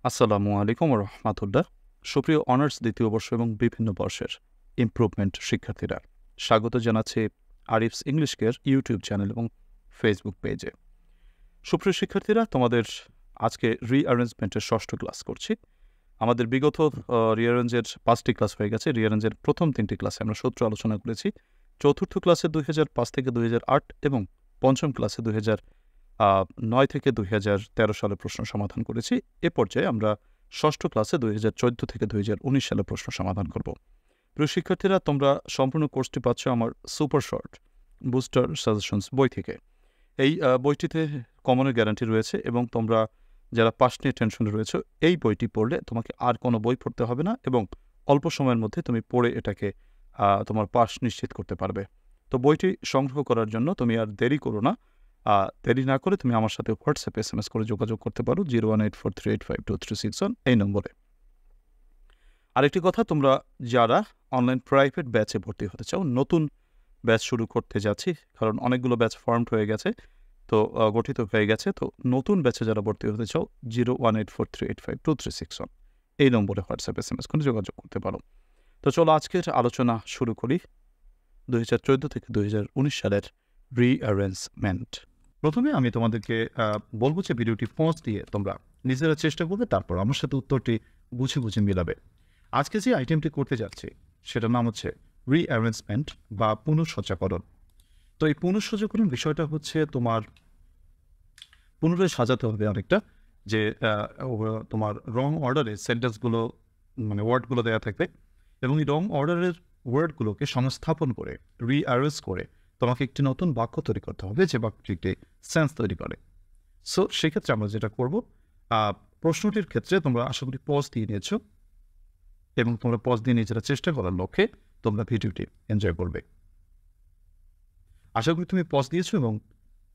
আসসালামু আলাইকুম রহমাতুল্লাহ। সুপ্রিয় অনার্স দ্বিতীয় বর্ষ এবং বিভিন্ন বর্ষের ইমপ্রুভমেন্ট শিক্ষার্থীরা, স্বাগত জানাচ্ছি Arif's English care YouTube channel এবং ফেসবুক পেজে। সুপ্রিয় শিক্ষার্থীরা, তোমাদের আজকে রিঅ্যারেঞ্জমেন্টের ষষ্ঠ ক্লাস করছি। আমাদের বিগত রিঅ্যারেঞ্জের 5টি ক্লাস হয়ে গেছে। রিঅ্যারেঞ্জের প্রথম 3টি ক্লাসে আমরা সূত্র আলোচনা করেছি। চতুর্থ ক্লাসে 2005 থেকে 2008 এবং পঞ্চম ক্লাসে 2009 থেকে 2013 সালে প্রশ্ন সমাধান করেছি। এ পর্যায়ে আমরা ষষ্ঠ ক্লাসে 2014 থেকে 2019 সালে প্রশ্ন সমাধান করব। প্রিয় শিক্ষার্থীরা, তোমরা সম্পূর্ণ কোর্সটি পাচ্ছ আমার সুপার শর্ট বুস্টার সাজেশনস বই থেকে। এই বইটিতে কমনের গ্যারান্টি রয়েছে এবং তোমরা যারা পাস নিয়ে টেনশনে রয়েছে, এই বইটি পড়লে তোমাকে আর কোনো বই পড়তে হবে না এবং অল্প সময়ের মধ্যে তুমি পড়ে এটাকে তোমার পাস নিশ্চিত করতে পারবে। তো বইটি সংগ্রহ করার জন্য তুমি আর দেরি করো না। দেরি না করে তুমি আমার সাথে হোয়াটসঅ্যাপে SMS করে যোগাযোগ করতে পারো 01843852361 এই নম্বরে। আরেকটি কথা, তোমরা যারা অনলাইন প্রাইভেট ব্যাচে ভর্তি হতে চাও, নতুন ব্যাচ শুরু করতে যাচ্ছি, কারণ অনেকগুলো ব্যাচ ফর্মড হয়ে গেছে, তো গঠিত হয়ে গেছে। তো নতুন ব্যাচে যারা ভর্তি হতে চাও 01843852361 এই নম্বরে হোয়াটসঅ্যাপ SMS করে যোগাযোগ করতে পারো। তো চলো আজকের আলোচনা শুরু করি 2014 থেকে 2019 সালের রিঅ্যারেঞ্জমেন্ট। প্রথমে আমি তোমাদেরকে বলবো যে ভিডিওটি পজ দিয়ে তোমরা নিজেরা চেষ্টা করবে, তারপর আমার সাথে উত্তরটি বুঝে বুঝে মিলাবে। আজকে যে আইটেমটি করতে যাচ্ছি সেটার নাম হচ্ছে রিঅ্যারেঞ্জমেন্ট বা পুনঃসজ্জাকরণ। তো এই পুনঃসজ্জাকরণ বিষয়টা হচ্ছে তোমার পুনরায় সাজাতে হবে অনেকটা, যে তোমার রং অর্ডারে সেন্টেন্সগুলো মানে ওয়ার্ডগুলো দেওয়া থাকবে এবং এই রং অর্ডারের ওয়ার্ডগুলোকে সংস্থাপন করে রিঅ্যারেঞ্জ করে তোমাকে একটি নতুন বাক্য তৈরি করতে হবে, যে বাক্যটি একটি সেন্স তৈরি করে। সো সেক্ষেত্রে আমরা যেটা করব, প্রশ্নটির ক্ষেত্রে তোমরা আশা করি পজ দিয়ে নিয়েছো এবং তোমরা পজ দিয়ে নিজেরা চেষ্টা করার লক্ষ্যে তোমরা ভিডিওটি এনজয় করবে। আশা করি তুমি পজ দিয়েছো এবং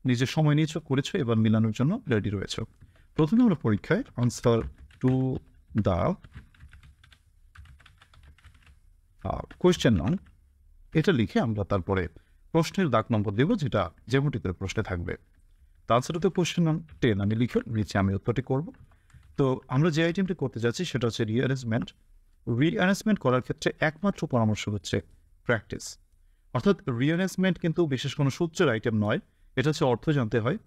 নিজের সময় নিয়েছো, করেছো, এবার মিলানোর জন্য রেডি রয়েছো। প্রথমে আমরা পরীক্ষায় আনসার টু দ্য কোয়েশ্চেন নং এটা লিখে আমরা তারপরে প্রশ্নের দাগ নম্বর দেব, যেটা যেমনটি করে প্রশ্নে থাকবে। তাছাড়া তো কোয়েশ্চেন নং 10 আমি লিখে নিচে আমি উত্তরটি করব। তো আমরা যে আইটেমটি করতে যাচ্ছি সেটা হচ্ছে রিঅ্যারেঞ্জমেন্ট। রিঅ্যারেঞ্জমেন্ট করার ক্ষেত্রে একমাত্র পরামর্শ হচ্ছে প্র্যাকটিস। অর্থাৎ রিঅ্যারেঞ্জমেন্ট কিন্তু বিশেষ কোনো সূত্রের আইটেম নয়, এটা হচ্ছে অর্থ জানতে হয়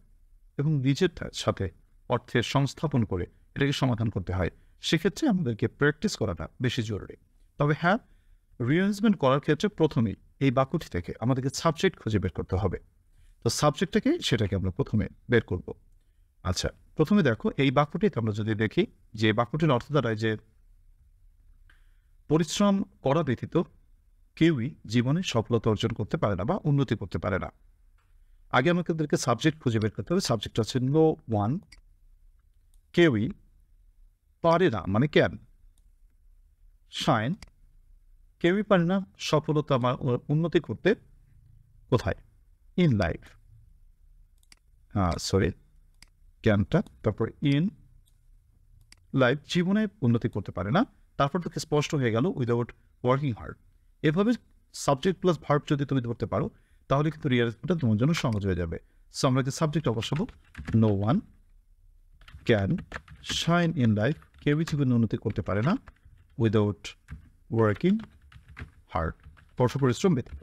এবং নিজের সাথে অর্থের সংস্থাপন করে এটাকে সমাধান করতে হয়। সেক্ষেত্রে আমাদেরকে প্র্যাকটিস করাটা বেশি জরুরি। তবে হ্যাঁ, রিঅ্যারেঞ্জমেন্ট করার ক্ষেত্রে প্রথমেই এই বাক্যটি থেকে আমাদেরকে সাবজেক্ট খুঁজে বের করতে হবে। তো সাবজেক্টটাকে সেটাকে আমরা প্রথমে বের করব। আচ্ছা, প্রথমে দেখো এই বাক্যটিতে আমরা যদি দেখি যে বাক্যটির অর্থ দাঁড়ায় যে পরিশ্রম করা ব্যতীত কেউই জীবনে সফলতা অর্জন করতে পারে না বা উন্নতি করতে পারে না। আগে আমাদেরকে সাবজেক্ট খুঁজে বের করতে হবে। সাবজেক্ট হচ্ছে নো ওয়ান, কেউই পারে না মানে ক্যান, শাইন কেউই পারে না সফলতা বা উন্নতি করতে কোথায়, ইন লাইফ, সরি ক্যানটা, তারপর ইন লাইফ জীবনে উন্নতি করতে পারে না, তারপর তোকে স্পষ্ট হয়ে গেল উইদাউট ওয়ার্কিং হার্ড। এভাবে সাবজেক্ট প্লাস ভার্ব যদি তুমি ধরতে পারো তাহলে কিন্তু রিঅ্যারেঞ্জমেন্টটা তোমার জন্য সহজ হয়ে যাবে। সো আমরা যে সাবজেক্ট বসাবো no one can shine in life, কেউই জীবনে উন্নতি করতে পারে না উইদাউট ওয়ার্কিং হার্ড, কঠোর পরিশ্রম ব্যতীত।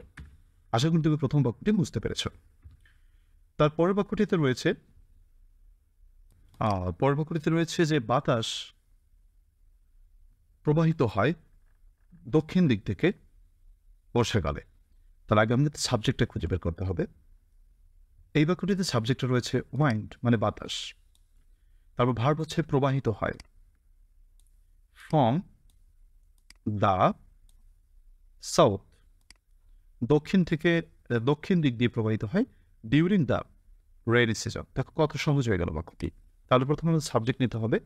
আশা করি তুমি প্রথম বাক্যটি বুঝতে পেরেছ। তারপরের বাক্যটিতে রয়েছে যে বাতাস প্রবাহিত হয় দক্ষিণ দিক থেকে বর্ষাকালে। তার আগে আমাদের সাবজেক্টটা খুঁজে বের করতে হবে। এই বাক্যটিতে সাবজেক্টে রয়েছে ওয়াইন্ড মানে বাতাস, তারপর ভার্ব হচ্ছে প্রবাহিত হয়, ফ্রম দ্য সাউথ দক্ষিণ দিক দিয়ে প্রবাহিত হয়, ডিউরিং দ্য রেইনি সিজন। দেখো কত সহজ হয়ে গেল বাক্যটি। তাহলে প্রথমে আমাদের সাবজেক্ট নিতে হবে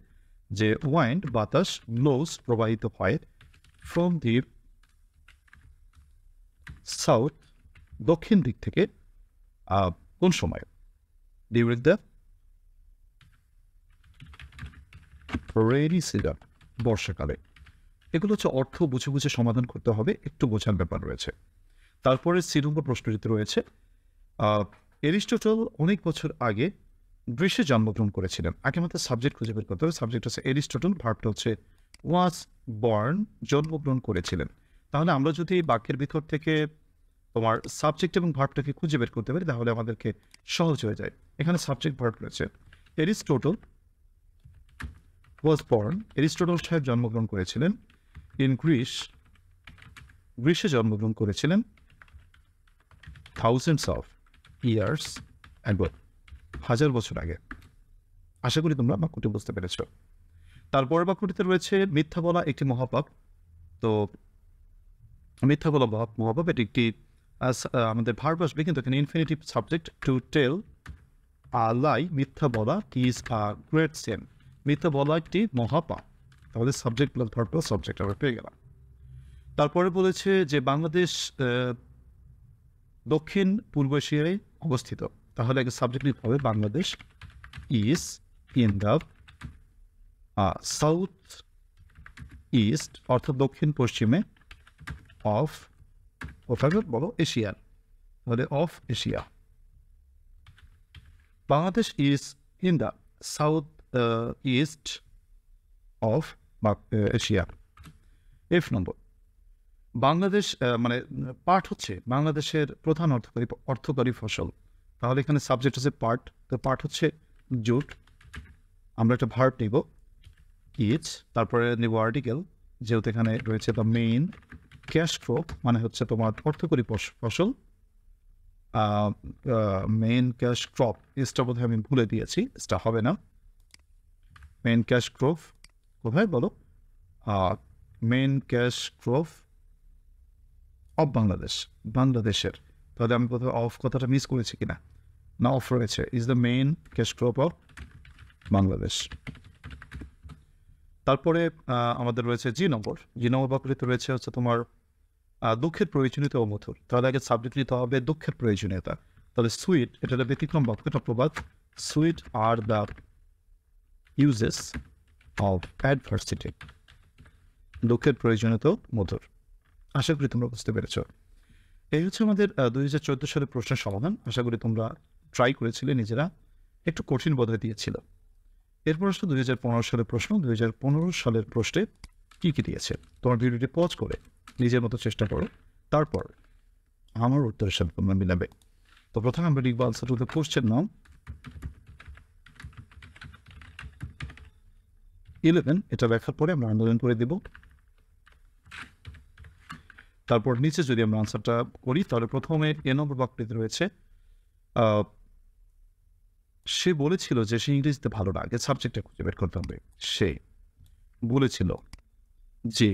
যে ওয়াইন্ড বাতাস ব্লোজ প্রবাহিত হয় ফ্রম দি সাউথ দক্ষিণ দিক থেকে কোন সময়, ডিউরিং দ্য রেইনি সিজন বর্ষাকালে। এগুলো হচ্ছে অর্থ বুঝে বুঝে সমাধান করতে হবে, একটু বোঝার ব্যাপার রয়েছে। তারপরে সি নম্বর প্রশ্নটিতে রয়েছে এরিস্টটল অনেক বছর আগে গ্রীসে জন্মগ্রহণ করেছিলেন। আগে আমাদের সাবজেক্ট খুঁজে বের করতে হবে। সাবজেক্ট হচ্ছে এরিস্টটল, ভার্বটা হচ্ছে ওয়াজ বর্ন, জন্মগ্রহণ করেছিলেন। তাহলে আমরা যদি বাক্যের ভিতর থেকে তোমার সাবজেক্ট এবং ভার্বটাকে খুঁজে বের করতে পারি তাহলে আমাদেরকে সহজ হয়ে যায়। এখানে সাবজেক্ট ভার্ব রয়েছে। এরিস্টটল ওয়াজ বর্ন, এরিস্টটল সাহেব জন্মগ্রহণ করেছিলেন ইন গ্রিস, গ্রীসে জন্মগ্রহণ করেছিলেন থাউজেন্ডস অফ ইয়ার্স অ্যাগো, হাজার বছর আগে। আশা করি তোমরা বাক্যটি বুঝতে পেরেছ। তারপরের বাক্যটিতে রয়েছে মিথ্যা বলা একটি মহাপাপ। তো মিথ্যা বলা মহাপাপ, এটি একটি আমাদের ভার্ব আসবে, কিন্তু এখানে ইনফিনিটিভ সাবজেক্ট টু টেল লাই, মিথ্যা বলা ইজ আ গ্রেট সিন, মিথ্যা বলা একটি মহাপাপ। তাহলে subject plus verb plus subject আমরা পেয়ে গেলাম। তারপরে বলেছে যে বাংলাদেশ দক্ষিণ পূর্ব এশিয়ায় অবস্থিত। তাহলে আগে সাবজেক্ট নিতে হবে Bangladesh is in the south east, অর্থাৎ দক্ষিণ পশ্চিমে অফ, ওখানে বলো এশিয়ার, তাহলে of Asia. Bangladesh is in the south east of Asia. F number, বাংলাদেশ মানে পাট হচ্ছে বাংলাদেশের প্রধান অর্থকরী ফসল। তাহলে এখানে সাবজেক্ট হচ্ছে পাট, তো পাট হচ্ছে জুট। আমরা একটা ভার্ব নিব ইজ, তারপরে নিব আর্টিকেল, যেহেতু এখানে রয়েছে দ্য মেইন ক্যাশ ক্রপ, মানে হচ্ছে তোমার অর্থকরী ফসল। মেইন ক্যাশ ক্রপ, এসটা বোধহয় আমি ভুলে দিয়েছি, এসটা হবে না। মেইন ক্যাশ ক্রপ কোথায় বলো? Main cash crop of Bangladesh, বাংলাদেশের। তাহলে আমি কোথাও অফ কথাটা মিস করেছি কিনা, না অফ রয়েছে, is the main cash crop of Bangladesh. তারপরে আমাদের রয়েছে জি নম্বর, জি নম্বর বাক্যটিতে রয়েছে হচ্ছে তোমার দুঃখের প্রয়োজনীয়তা ও মধুর। তাহলে আগে সাবজেক্ট নিতে হবে দুঃখের প্রয়োজনীয়তা। তাহলে সুইট, এটা একটা ব্যতিক্রম বাক্য, এটা প্রবাদ। Sweet are the uses of adversity, দুঃখের প্রয়োজনীয়তা মধুর। আশা করি তোমরা বুঝতে পেরেছ। এই হচ্ছে আমাদের 2014 সালের প্রশ্নের সমাধান। আশা করি তোমরা ট্রাই করেছিলে নিজেরা, একটু কঠিন বোধহয় দিয়েছিল। এরপর আসলে 2015 সালের প্রশ্ন। 2015 সালের প্রশ্নে কী কী দিয়েছে তোমার ভিডিওটি পজ করে নিজের মতো চেষ্টা করো, তারপর আমার উত্তরের সাথে তোমরা মিলাবে। তো প্রথমে আমরা লিখবো আনসার টু দ্য কোশ্চেন নাও 11, এটা লেখার পরে আমরা আন্দোলন করে দেব। তারপর নিচে যদি আমরা আনসারটা করি তাহলে প্রথমে এ নম্বর বাক্যটিতে রয়েছে সে বলেছিল যে সে ইংরেজিতে ভালো না, আগে সাবজেক্টটা খুঁজে বের করতে হবে। সে বলেছিল যে,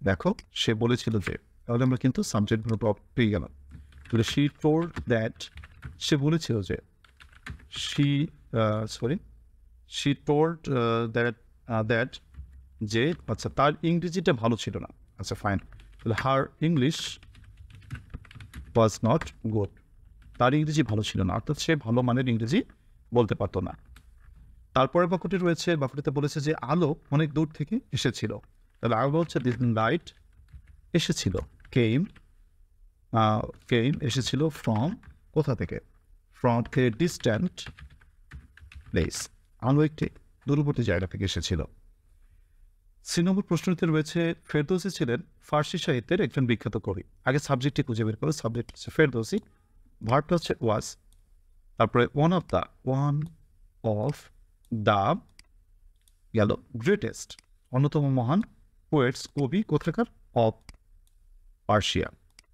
দেখো সে বলেছিল যে, তাহলে আমরা কিন্তু সাবজেক্ট ভার্ব পেয়ে গেলাম। তাহলে শি টোল্ড দ্যাট, সে বলেছিল যে, শি টোল্ড দ্যাট যে, আচ্ছা তার ইংরেজিটা ভালো ছিল না। আচ্ছা ফাইন, তাহলে হার ইংলিশ ওয়াজ নট গুড, তার ইংরেজি ভালো ছিল না, অর্থাৎ সে ভালো মানের ইংরেজি বলতে পারতো না। তারপরে বাক্যটি রয়েছে, বাক্যটিতে বলেছে যে আলো অনেক দূর থেকে এসেছিল। তাহলে আলো হচ্ছে দিস লাইট, এসেছিল কেম এসেছিল ফ্রম, কোথা থেকে? ফ্রম এ ডিস্ট্যান্ট প্লেস, আলো একটি দূরবর্তী জায়গা থেকে এসেছিল। সি নম্বর প্রশ্নটিতে রয়েছে ফেরদৌসি ছিলেন ফার্সি সাহিত্যের একজন বিখ্যাত কবি। আগে সাবজেক্টটি খুঁজে বের করো। সাবজেক্ট হচ্ছে ফেরদৌসি, ভার্বটা হচ্ছে ওয়াজ, তারপরে ওয়ান অফ দ্য গেল গ্রেটেস্ট, অন্যতম মহান পোয়েটস, কবি কোথাকার? অফ পার্সিয়া,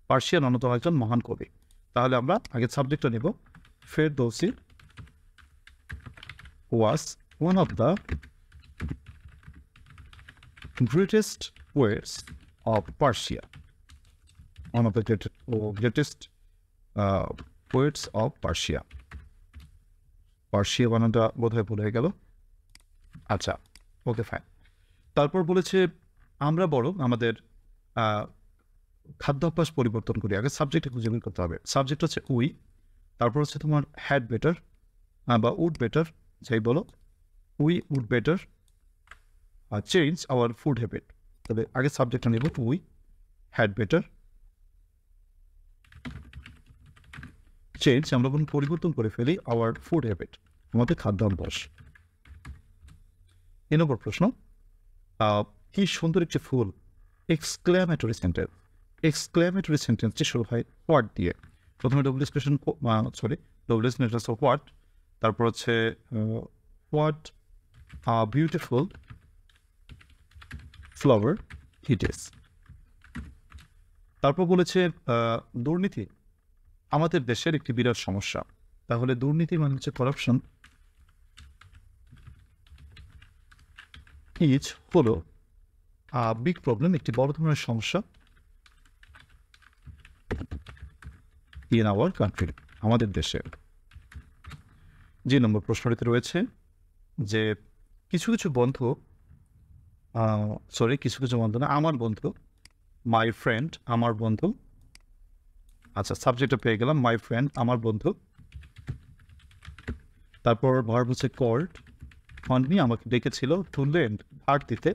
পার্সিয়ান অন্যতম একজন মহান কবি। তাহলে আমরা আগে সাবজেক্টটা নেব, Ferdousi was one of the greatest poets of Persia, one of the greatest poets of Persia. Persia বানানটা বোধহয় ভুল হয়ে গেল। আচ্ছা ওকে ফাইন। তারপর বলেছে আমরা বড় আমাদের খাদ্যাভ্যাস পরিবর্তন করি। আগে সাবজেক্টে খুঁজে বের করতে হবে। সাবজেক্ট হচ্ছে উই, তারপর হচ্ছে তোমার হ্যাড বেটার বা উড বেটার, যাই বলো, we would better change our food habit. তবে আগে সাবজেক্টটা নেব, উই হ্যাড বেটার চেঞ্জ, আমরা পরিবর্তন করে ফেলি আওয়ার ফুড হ্যাবিট, আমাদের খাদ্যাভ্যাস। নম্বর প্রশ্ন, কি সুন্দর একটি ফুল, এক্সক্লেমেটরি সেন্টেন্স। এক্সক্লেমেটরি সেন্টেন্সটি শুরু হয় হোয়াট দিয়ে। প্রথমে ডব্লিউএস কোয়েশন, ডব্লিউএস নেটার্স অফ হোয়াট, তারপর হচ্ছে what beautiful flower it is. তারপর বলেছে দুর্নীতি আমাদের দেশের একটি বিরাট সমস্যা। তাহলে দুর্নীতি মানে হচ্ছে করাপশন ইজ হলো বিগ প্রবলেম, একটি বড় ধরনের সমস্যা ইন আওয়ার কান্ট্রি, আমাদের দেশে। যে নম্বর প্রশ্নটিতে রয়েছে যে কিছু কিছু বন্ধু না, আমার বন্ধু, মাই ফ্রেন্ড, আমার বন্ধু। আচ্ছা, সাবজেক্টটা পেয়ে গেলাম, মাই ফ্রেন্ড, আমার বন্ধু। তারপর ভার্ব হচ্ছে কল্ড অন মি, আমাকে ডেকেছিল, টু লেন্ড ধার দিতে,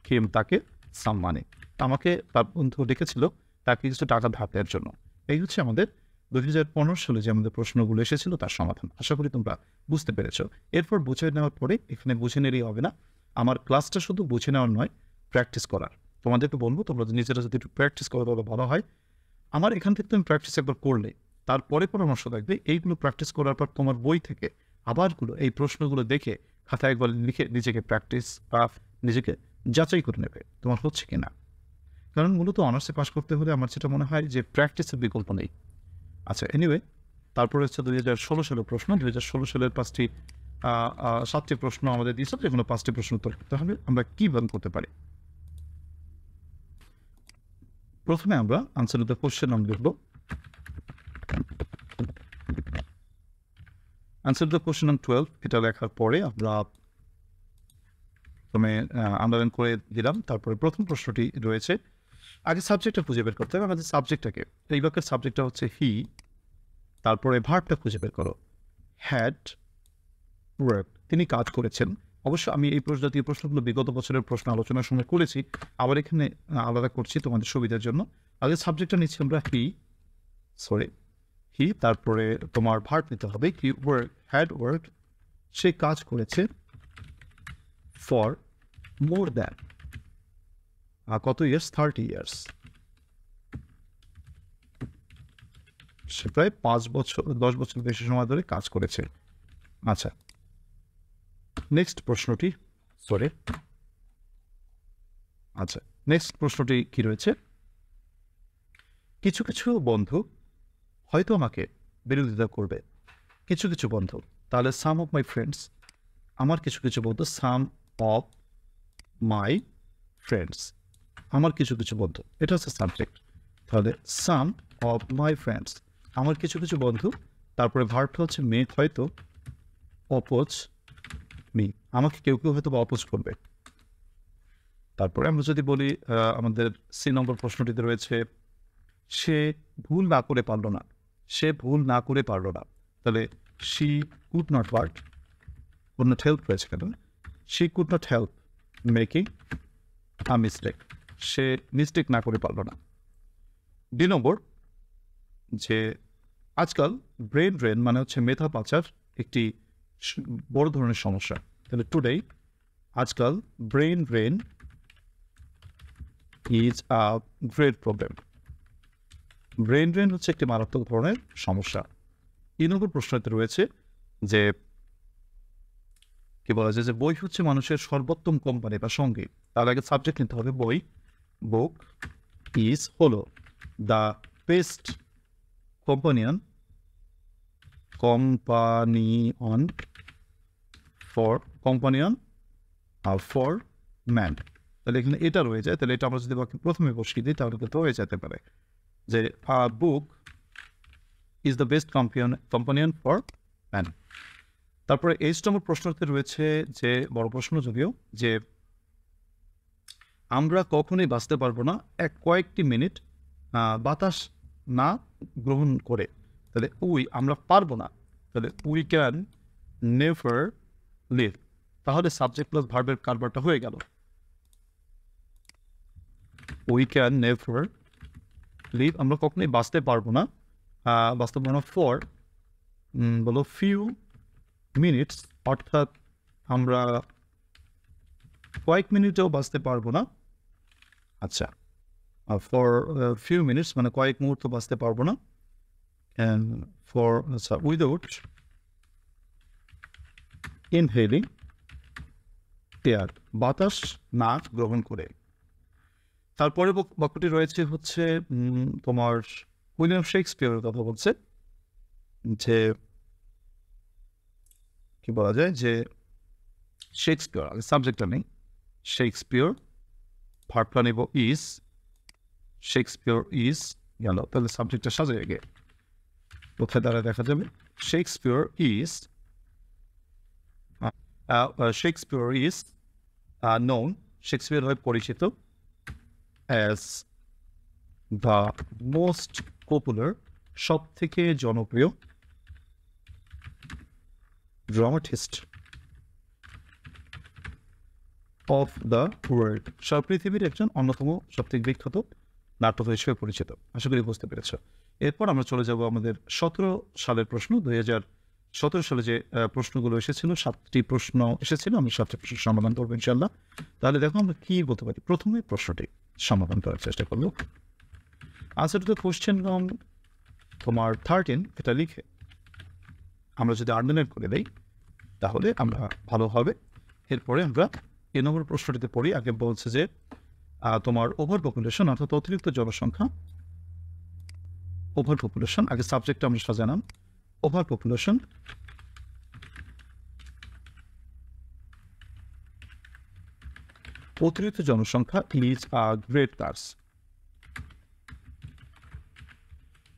হিম তাকে, সাম মানি, আমাকে তার বন্ধু ডেকেছিল তাকে কিছু টাকা ধার দেওয়ার জন্য। এই হচ্ছে আমাদের 2015 সালে যে আমাদের প্রশ্নগুলো এসেছিল তার সমাধান। আশা করি তোমরা বুঝতে পেরেছো। এরপর বুঝে নেওয়ার পরে এখানে বুঝে নিলেই হবে না, আমার ক্লাসটা শুধু বুঝে নেওয়ার নয়, প্র্যাকটিস করার। তোমাদেরকে বলবো তোমরা নিজেরা যদি একটু প্র্যাকটিস করো তাহলে ভালো হয়। আমার এখান থেকে তুমি প্র্যাকটিস একবার করলে তারপরে পরামর্শ থাকবে, এইগুলো প্র্যাকটিস করার পর তোমার বই থেকে আবারগুলো এই প্রশ্নগুলো দেখে খাতায় একবার লিখে নিজেকে প্র্যাকটিস বা নিজেকে যাচাই করে নেবে তোমার হচ্ছে কি না। কারণ মূলত অনার্সে পাস করতে হলে আমার যেটা মনে হয় যে প্র্যাকটিসের বিকল্প নেই। আচ্ছা, এনিওয়ে, তারপরে হচ্ছে 2016 সালের প্রশ্ন। 2016 সালের 7টি প্রশ্ন আমাদের দিয়েছে, যেগুলো 5টি প্রশ্ন উত্তর করতে হবে। আমরা কীভাবে করতে পারি? প্রথমে আমরা আনসার দ্য কোশ্চেন নাম লিখব। আনসার দ্য কোশ্চেন নাম 12, এটা লেখার পরে আমরা প্রথমে আন্ডারলাইন করে দিলাম। তারপরে প্রথম প্রশ্নটি রয়েছে, আগে সাবজেক্টটা খুঁজে বের করতে হবে আমাদের। সাবজেক্টটাকে, এই বাক্যের সাবজেক্টটা হচ্ছে হি, তারপরে ভার্বটা খুঁজে বের করো, হ্যাড ওয়ার্ক, তিনি কাজ করেছেন। অবশ্য আমি এই জাতীয় প্রশ্নগুলো বিগত বছরের প্রশ্ন আলোচনার সময় করেছি, আবার এখানে আলাদা করছি তোমাদের সুবিধার জন্য। আগে সাবজেক্টটা নিচ্ছি আমরা হি, তারপরে তোমার ভার্ব নিতে হবে, হি ওয়ার্ক, হ্যাড ওয়ার্ক, সে কাজ করেছে, ফর মোর দ্যান, কত ইয়ার্স, 30 ইয়ার্স, সে প্রায় 10 বছর বেশি সময় ধরে কাজ করেছে। আচ্ছা, নেক্সট প্রশ্নটি কি রয়েছে, কিছু কিছু বন্ধু হয়তো আমাকে বিরোধিতা করবে, কিছু কিছু বন্ধু। তাহলে সাম অফ মাই ফ্রেন্ডস, আমার কিছু কিছু বন্ধু, সাম অফ মাই ফ্রেন্ডস, আমার কিছু কিছু বন্ধু, এটা হচ্ছে সাবজেক্ট। তাহলে সাম অফ মাই ফ্রেন্ডস, আমার কিছু কিছু বন্ধু, তারপরে ভার্বটা হচ্ছে মে, হয়তো, অপোজ মি, আমাকে কেউ কেউ হয়তো বা অপোজ করবে। তারপরে আমরা যদি বলি আমাদের সি নম্বর প্রশ্নটিতে রয়েছে, সে ভুল না করে পারল না, সে ভুল না করে পারল না। তাহলে she could not work, could not help রয়েছে কেন, she could not help making a mistake, say mistake না করে পারল না। ডি নম্বর, যে আজকাল ব্রেন ড্রেন মানে হচ্ছে মেধা পাচার একটি বড় ধরনের সমস্যা। তাহলে টুডে, আজকাল brain drain is a great problem, brain drain হচ্ছে একটি মারাত্মক ধরনের সমস্যা। এই নম্বর প্রশ্নতে রয়েছে যে কি বলা যায়, যে বই হচ্ছে মানুষের সর্বোত্তম কোম্পানি বা সঙ্গী। তার আগে সাবজেক্ট নিতে হবে বই, বুক ইজ হলো the best companion for man. তাহলে এখানে এটা রয়ে যায়, তাহলে এটা আমরা যদি প্রথমে বসিয়ে দিই তাহলে তো হয়ে যেতে পারে যে book is the best companion for man. তারপরে এই নম্বর প্রশ্নতে রয়েছে যে বড় প্রশ্ন যদিও, যে আমরা কখনোই বাঁচতে পারবো না কয়েকটি মিনিট বাতাস না গ্রহণ করে। তাহলে আমরা পারবো না, তাহলে উই ক্যান নেভার লিভ। তাহলে সাবজেক্ট প্লাস ভার্বের কারবারটা হয়ে গেল, উই ক্যান নেভার লিভ, আমরা কখনোই বাঁচতে পারবো না, ফর বলো ফিউ মিনিটস অর্থাৎ আমরা কয়েক মিনিটেও বাঁচতে পারবো না। আচ্ছা, ফর ফিউ মিনিটস মানে কয়েক মুহূর্ত বাঁচতে পারবো না। And for without inhaling air, বাতাস না গ্রহণ করে। তারপরে বাক্যটি রয়েছে হচ্ছে তোমার উইলিয়াম শেক্সপিয়ারের কথা বলছে, যে কি বলা যায়, যে শেক্সপিয়ার, আগে সাবজেক্টটা নেই, শেক্সপিয়ার ভার্বটা নেব ইজ, শেক্সপিয়ার ইজ গেল, তাহলে সাবজেক্টটা সাজায় গে কোথায় দ্বারা দেখা যাবে, Shakespeare is Shakespeare is known, Shakespeare হয়ে পরিচিত অ্যাজ দ্য মোস্ট পপুলার, সব থেকে জনপ্রিয় ড্রামাটিস্ট অফ দ্য ওয়ার্ল্ড, সব পৃথিবীর একজন অন্যতম সবথেকে বিখ্যাত নাটক হিসেবে পরিচিত। আশা করি বুঝতে পেরেছ। এরপর আমরা চলে যাব আমাদের 17 সালের প্রশ্ন। 2017 সালে যে প্রশ্নগুলো এসেছিল, 7টি প্রশ্ন এসেছিল, আমি 7টি প্রশ্নের সমাধান করবো ইনশাল্লাহ। তাহলে দেখো আমরা কি বলতে পারি। প্রথমে প্রশ্নটি সমাধান করার চেষ্টা করবো। আনসার টু দ্য কোশ্চেন তোমার 13 এটা লিখে আমরা যদি আন্ডারলাইন করে দেই তাহলে আমরা ভালো হবে। এরপরে আমরা এই নম্বর প্রশ্নটিতে পড়ি। আগে বলছে যে তোমার ওভার পপুলেশন অর্থাৎ অতিরিক্ত জনসংখ্যা, ওভার পপুলেশন, আগে সাবজেক্টটা আমরা সাজালাম, ওভার পপুলেশন অতিরিক্ত জনসংখ্যা ইজ আ গ্রেট কার্স,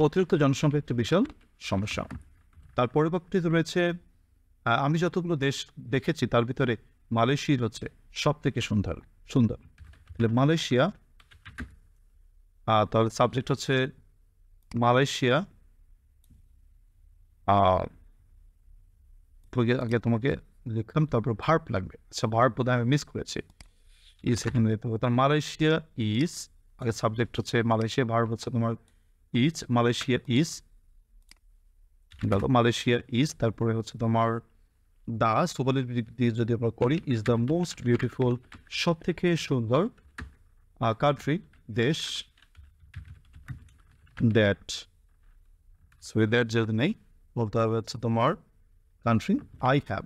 অতিরিক্ত জনসংখ্যা একটি বিশাল সমস্যা। তার পরিবর্তিত রয়েছে আমি যতগুলো দেশ দেখেছি তার ভিতরে মালয়েশিয়া হচ্ছে সব থেকে সুন্দর। তাহলে মালয়েশিয়া, তাহলে সাবজেক্ট হচ্ছে মালয়েশিয়া। আগে তোমাকে লিখলাম, তারপর ভার্ব লাগবে। আচ্ছা, ভার্ব বোধহয় আমি মিস করেছি, ইজ এখানে দিতে হবে। তার মালয়েশিয়া ইজ, আগে সাবজেক্ট হচ্ছে মালয়েশিয়া, ভার্ব হচ্ছে তোমার is, Malaysia is, Malaysia is. তারপরে হচ্ছে তোমার দা সুবলের দিয়ে যদি আমরা করি, ইজ দ্য মোস্ট বিউটিফুল, সব থেকে সুন্দর কান্ট্রি, দেশ, দ্যাট, সো দ্যাট যদি নেই বলতে হবে হচ্ছে তোমার country I have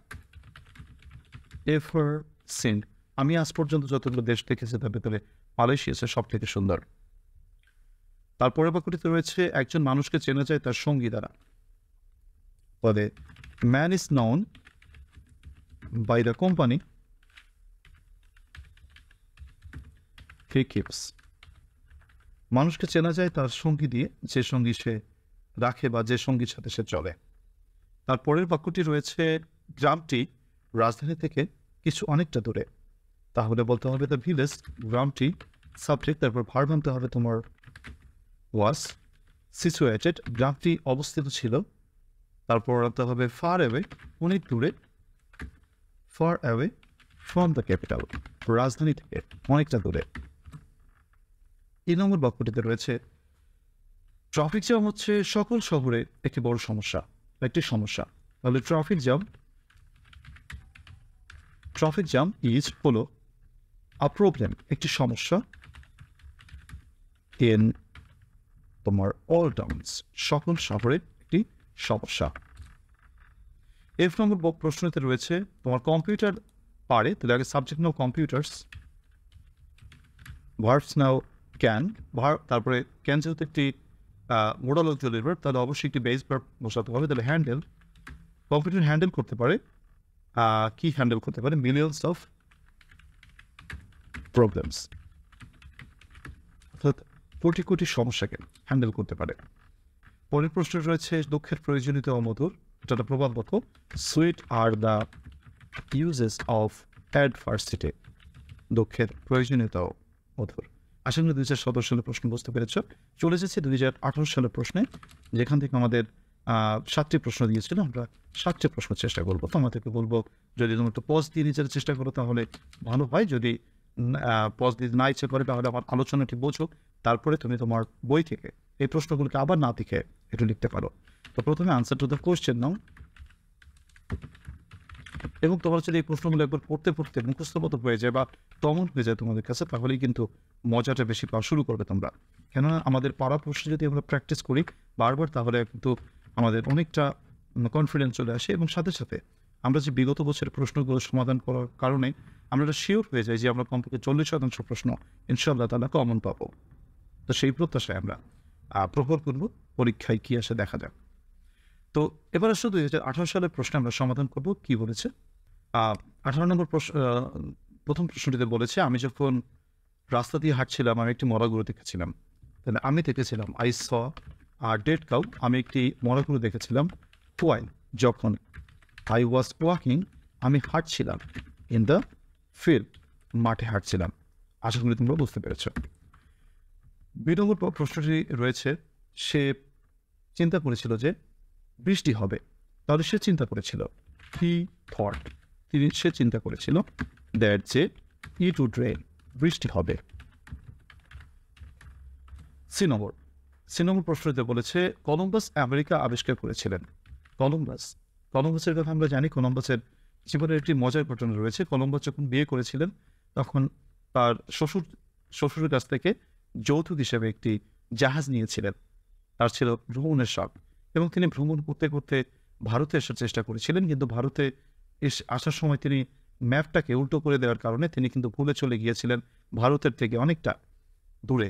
ever seen, আমি আজ পর্যন্ত যতগুলো দেশ দেখেছি তার ভেতরে মালয়েশিয়া সব থেকে সুন্দর। তারপরে বাক্যটিতে রয়েছে একজন মানুষকে চেনা যায় তার সঙ্গী দ্বারা। বলে man is known by the company he keeps, মানুষকে চেনা যায় তার সঙ্গী দিয়ে, যে সঙ্গী সে রাখে বা যে সঙ্গীর সাথে সে চলে। তারপরের বাক্যটি রয়েছে গ্রামটি রাজধানী থেকে কিছু অনেকটা দূরে। তাহলে বলতে হবে দ্য ভিলেজ, গ্রামটি সাবজেক্ট, তারপর ভার্ব আনতে হবে তোমার ওয়াজ, সিচুয়েটেড, গ্রামটি অবস্থিত ছিল। তারপর আনতে হবে ফার অ্যাওয়ে, অনেক দূরে, far away from the capital, রাজধানী থেকে অনেকটা দূরে। এই নম্বর বাক্যটিতে রয়েছে ট্রাফিক জ্যাম হচ্ছে সকল শহরে একটি বড় সমস্যা, একটি সমস্যা। তাহলে ট্রাফিক জ্যাম ইজ হলো আ প্রবলেম, একটি সমস্যা, ইন তোমার অল টাউনস, সকল শহরের একটি সমস্যা। এফ নম্বর প্রশ্নতে রয়েছে তোমার কম্পিউটার পারে, তাহলে আগে subject now computers, verbs now can, তারপরে ক্যান যেহেতু একটি মোডাল অক্সিলারি ভার্ব, তাহলে অবশ্যই একটি বেস ভার্ব বসাতে হবে। তাহলে হ্যান্ডেল, কম্পিউটার হ্যান্ডেল করতে পারে, কি হ্যান্ডেল করতে পারে, মিলিয়নস অফ প্রবলেমস, অর্থাৎ কোটি কোটি সমস্যাকে হ্যান্ডেল করতে পারে। পরের প্রশ্ন রয়েছে দুঃখের প্রয়োজনীয়তা অমধুর, এটা একটা প্রবাদ বাক্য, sweet are the uses of adversity, দুঃখের প্রয়োজনীয়তাও মধুর। আশা করি 2017 সালের প্রশ্ন বুঝতে পেরেছ। চলে এসেছি 2018 সালের প্রশ্নে, যেখান থেকে আমাদের 7টি প্রশ্ন দিয়েছিল। আমরা 7টি প্রশ্ন চেষ্টা করবো। তোমাদেরকে বলবো যদি তুমি একটু পজ দিয়ে নিজের চেষ্টা করো তাহলে ভালো হয়, যদি পজ দিতে না ইচ্ছে করে তাহলে আমার আলোচনাটি বোঝো, তারপরে তুমি তোমার বই থেকে এই প্রশ্নগুলোকে আবার না দেখে একটু লিখতে পারো। তো প্রথমে আনসার টু দ্য কোয়েশ্চেন নাও। এবং তোমরা যদি এই প্রশ্নগুলো একবার পড়তে পড়তে মুখস্থ মতো হয়ে যায় বা কমন হয়ে যায় তোমাদের কাছে, তাহলেই কিন্তু মজাটা বেশি পাওয়া শুরু করবে তোমরা। কেননা আমাদের পাড়া প্রশ্ন যদি আমরা প্র্যাকটিস করি বারবার, তাহলে কিন্তু আমাদের অনেকটা কনফিডেন্স চলে আসে, এবং সাথে সাথে আমরা যে বিগত বছরের প্রশ্নগুলো সমাধান করার কারণে আমরা শিওর হয়ে যাই যে আমরা কমপক্ষে 40% প্রশ্ন ইনশাআল্লাহ তাআলা কমন পাবো। তো সেই প্রত্যাশায় আমরা প্রহর করব, পরীক্ষায় কী আসে দেখা যাক। তো এবার আসলে 2018 সালের প্রশ্ন আমরা সমাধান করব। কি বলেছে 18 নম্বর প্রথম প্রশ্নটিতে বলেছে, আমি যখন রাস্তা দিয়ে হাঁটছিলাম আমি একটি মরা গরু দেখেছিলাম। তাহলে আমি দেখেছিলাম আই স ডেড কাউ, আমি একটি মরা গরু দেখেছিলাম। হোয়াইল, যখন আই ওয়াজ ওয়াকিং, আমি হাঁটছিলাম। ইন দ্য ফিল্ড, মাঠে হাঁটছিলাম। আশা করি তোমরা বুঝতে পেরেছ। 2 নম্বর প্রশ্নটি রয়েছে, সে চিন্তা করেছিল যে বৃষ্টি হবে। তাহলে সে চিন্তা করেছিল, হি থট, সে চিন্তা করেছিল দ্যাট যে ইট উড রেইন, বৃষ্টি হবে। সি নম্বর প্রশ্নটিতে বলেছে, কলম্বাস আমেরিকা আবিষ্কার করেছিলেন। কলম্বাসের কথা আমরা জানি। কলম্বাসের জীবনের একটি মজার ঘটনা রয়েছে। কলম্বাস যখন বিয়ে করেছিলেন তখন তার শ্বশুরের কাছ থেকে যৌতুক হিসেবে একটি জাহাজ নিয়েছিলেন। তার ছিল ভ্রমণের শখ, এবং তিনি ভ্রমণ করতে করতে ভারতে আসার চেষ্টা করেছিলেন, কিন্তু ভারতে আসার সময় তিনি ম্যাপটাকে উল্টো করে দেওয়ার কারণে তিনি কিন্তু ভুলে চলে গিয়েছিলেন ভারতের থেকে অনেকটা দূরে,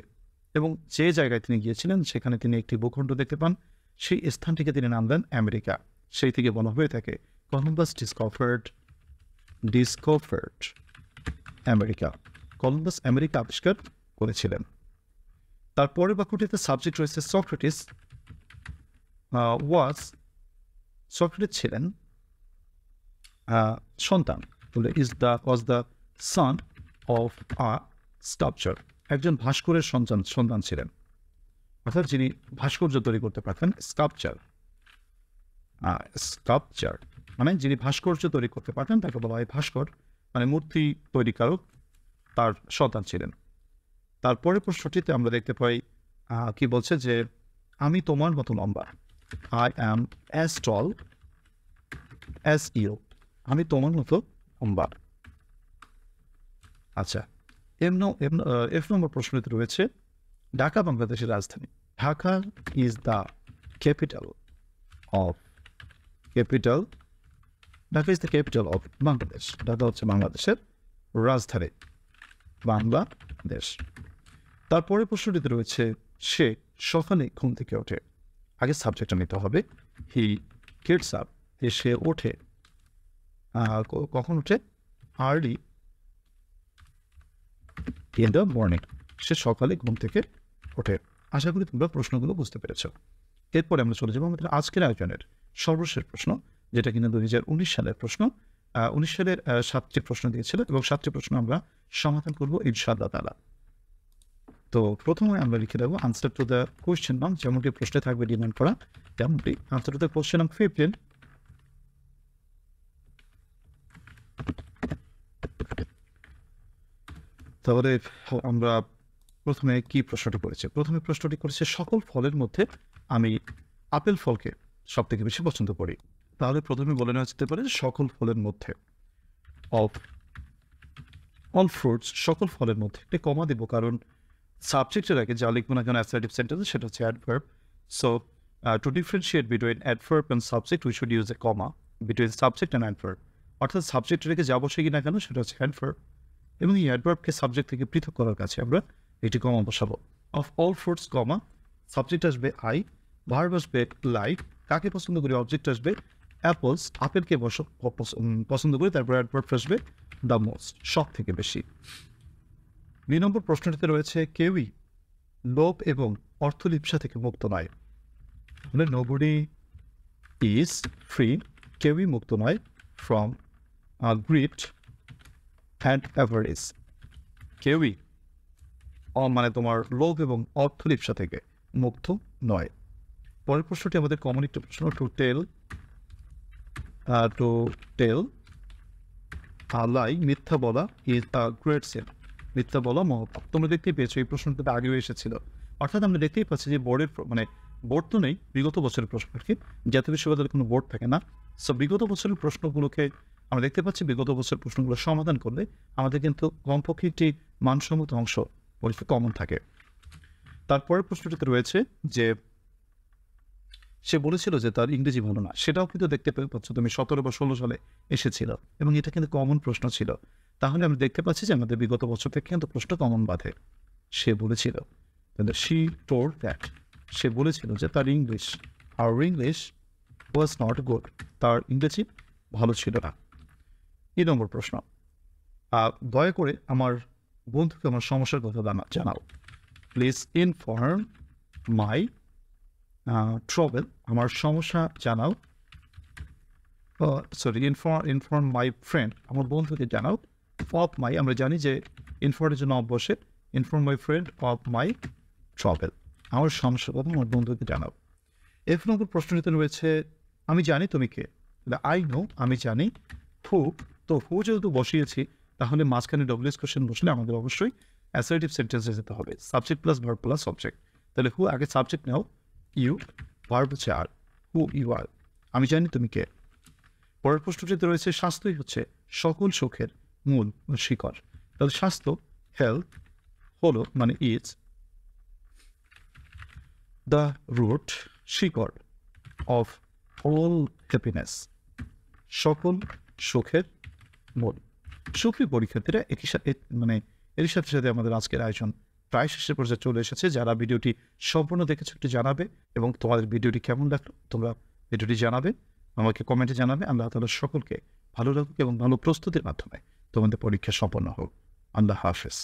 এবং যে জায়গায় তিনি গিয়েছিলেন সেখানে তিনি একটি ভূখণ্ড দেখতে পান। সেই স্থানটিকে তিনি নাম দেন আমেরিকা। সেই থেকে বলা হয়ে থাকে Columbus discovered America. Columbus America আবিষ্কার করেছিলেন। তারপরে বাক্যটিতে সাবজেক্ট রয়েছে সক্রেটিস সক্রেটিস ছিলেন সন্তান, বলে was the son of a sculpture, একজন ভাস্করের সন্তান ছিলেন, অর্থাৎ যিনি ভাস্কর্য তৈরি করতে পারতেন। স্কাল্পচার মানে যিনি ভাস্কর্য তৈরি করতে পারতেন তাকে বলা হয় ভাস্কর, মানে মূর্তি তৈরিকারক, তার সন্তান ছিলেন। তারপরে প্রশ্নটিতে আমরা দেখতে পাই কি বলছে, যে আমি তোমার মতো লম্বা। I am as tall as you, আমি তোমার মতো লম্বা। আচ্ছা, এফ নম্বর প্রশ্নটিতে রয়েছে, ঢাকা বাংলাদেশের রাজধানী। Dhaka is the capital of Bangladesh. Dhaka হচ্ছে বাংলাদেশের রাজধানী, বাংলাদেশ। তারপরে প্রশ্নটিতে রয়েছে, সে সকালে ঘুম থেকে ওঠে। আগে সাবজেক্টটা নিতে হবে। হি গেটস আপ, সে ওঠে। কখন ওঠে? আর্লি ইন দ্য মর্নিং, সে সকালে ঘুম থেকে ওঠে। আশা করি তোমরা প্রশ্নগুলো বুঝতে পেরেছ। এরপরে আমরা চলে যাবো আমাদের আজকের আয়োজনের সর্বশেষ প্রশ্ন, যেটা কিনা 2019 সালের প্রশ্ন। 19 সালের 7টি প্রশ্ন দিয়েছিল, এবং 7টি প্রশ্ন আমরা সমাধান করবো ইনশাআল্লাহ তাআলা। তো প্রথমে আমরা লিখে দেবো আনসার টু দ্য কোয়েশ্চেন নাম, যেমনটি প্রশ্নে থাকবে ডিমান্ড করা, তেমনটি আনসার টু দ্য কোয়েশ্চেন নাম 15। তাহলে আমরা প্রথমে কি প্রশ্নটি করেছি? প্রথমে প্রশ্নটি করেছে, সকল ফলের মধ্যে আমি আপেল ফলকে সব থেকে বেশি পছন্দ করি। তাহলে প্রথমে বলে নেওয়া যেতে পারে সকল ফলের মধ্যে, অফ অল ফ্রুটস, সকল ফলের মধ্যে। একটা কমা দেবো, কারণ সাবজেক্টের আগে যা লিখবো না কেন অ্যাসার্টিভ সেন্টেন্স, সেটা হচ্ছে adverb. So two differentiate between adverb and subject we should use a comma between subject and adverb. অর্থাৎ সাবজেক্টের আগে যা বসে কিনা কেন সেটা হচ্ছে অ্যাডভার্ব, এবং এই অ্যাডভার্বকে সাবজেক্ট থেকে পৃথক করার কাছে আমরা এটি কমা বসাবো। Of all fruits comma, subject আসবে আই, ভার্ব আসবে লাইক, কাকে পছন্দ করি? অবজেক্ট আসবে অ্যাপলস, আপেলকে পছন্দ করি। তারপর অ্যাডভার্ব আসবে দ্য মোস্ট, সব থেকে বেশি। 2 নম্বর প্রশ্নটিতে রয়েছে, কেউই লোভ এবং অর্থলিপ্সা থেকে মুক্ত নয়। মানে নোবডি ইজ ফ্রি, কেউই মুক্ত নয় ফ্রম গ্রিড অ্যান্ড অ্যাভারেজ। কেউই মানে তোমার লোভ এবং অর্থলিপ্সা থেকে মুক্ত নয়। পরের প্রশ্নটি আমাদের কমন একটা প্রশ্ন, টু টেল লাই, মিথ্যা বলা ইজ আ গ্রেট সিন, মিথ্যা বলা মহাপাপ। তোমরা দেখতেই পেয়েছো এই প্রশ্নটা আগেও এসেছিল। অর্থাৎ আমরা দেখতেই পাচ্ছি যে বোর্ডের মানে বোর্ড তো নেই, বিগত বছরের প্রশ্ন আর কি, জাতীয় বিশ্ববিদ্যালয়ের কোনো বোর্ড থাকে না। সো বিগত বছরের প্রশ্নগুলোকে আমরা দেখতে পাচ্ছি বিগত বছর প্রশ্নগুলো সমাধান করলে আমাদের কিন্তু কমপক্ষে একটি মানসম্মত অংশ পরীক্ষা কমন থাকে। তারপরের প্রশ্নটিতে রয়েছে যে সে বলেছিল যে তার ইংরেজি ভালো না, সেটাও কিন্তু দেখতে পাচ্ছ তুমি 17 বা 16 সালে এসেছিল এবং এটা কিন্তু কমন প্রশ্ন ছিল। তাহলে আমরা দেখতে পাচ্ছি যে আমাদের বিগত বছর থেকে কিন্তু প্রশ্ন কমন বাঁধে। সে বলেছিল, শি টোল্ড দ্যাট, সে বলেছিল যে তার ইংলিশ ওয়াজ নট গুড, তার ইংরেজি ভালো ছিল না। 2 নম্বর প্রশ্ন, দয়া করে আমার বন্ধুকে আমার সমস্যার কথা জানাও। প্লিজ ইনফর্ম মাই ট্রাভেল, আমার সমস্যা জানাও। ইনফর্ম মাই ফ্রেন্ড, আমার বন্ধুকে জানাও। অফ মাই, আমরা জানি যে ইনফর্মের জন্য বসে, inform my friend of my travel, আমার সমস্যার কথা আমার বন্ধুকে জানাও। F নম্বর প্রশ্নটিতে রয়েছে আমি জানি তুমি কে, আই নো, আমি জানি। হু, তো হু যেহেতু বসিয়েছি তাহলে মাঝখানে ডব্লিউএস কোশ্চেন বসলে আমাদের অবশ্যই অ্যাসার্টিভ সেন্টেন্সে যেতে হবে, subject plus verb plus object. তাহলে হু আগে সাবজেক্ট নাও, ইউ, ভার্ব হচ্ছে আর, হু ইউ আর, আমি জানি তুমি কে। পরের প্রশ্নটিতে রয়েছে স্বাস্থ্যই হচ্ছে সকল সুখের মূল ও শিকড়। তাহলে স্বাস্থ্য, হেলথ হলো মানে ইজ দ্য রুট, শিকড়, অফ অল হ্যাপিনেস, সকল সুখের মূল। সুপ্রিয় পরীক্ষার্থীরা, এর সাথে সাথে আমাদের আজকের আয়োজন প্রায় শেষের পর্যায়ে চলে এসেছে। যারা ভিডিওটি সম্পূর্ণ দেখেছো একটু জানাবে এবং তোমাদের ভিডিওটি কেমন লাগলো তোমরা ভিডিওটি জানাবে, আমাকে কমেন্টে জানাবে। আল্লাহ তাআলা সকলকে ভালো লাগুক এবং ভালো প্রস্তুতির মাধ্যমে তোমাদের পরীক্ষা সম্পন্ন হোক। আল্লাহ হাফেজ।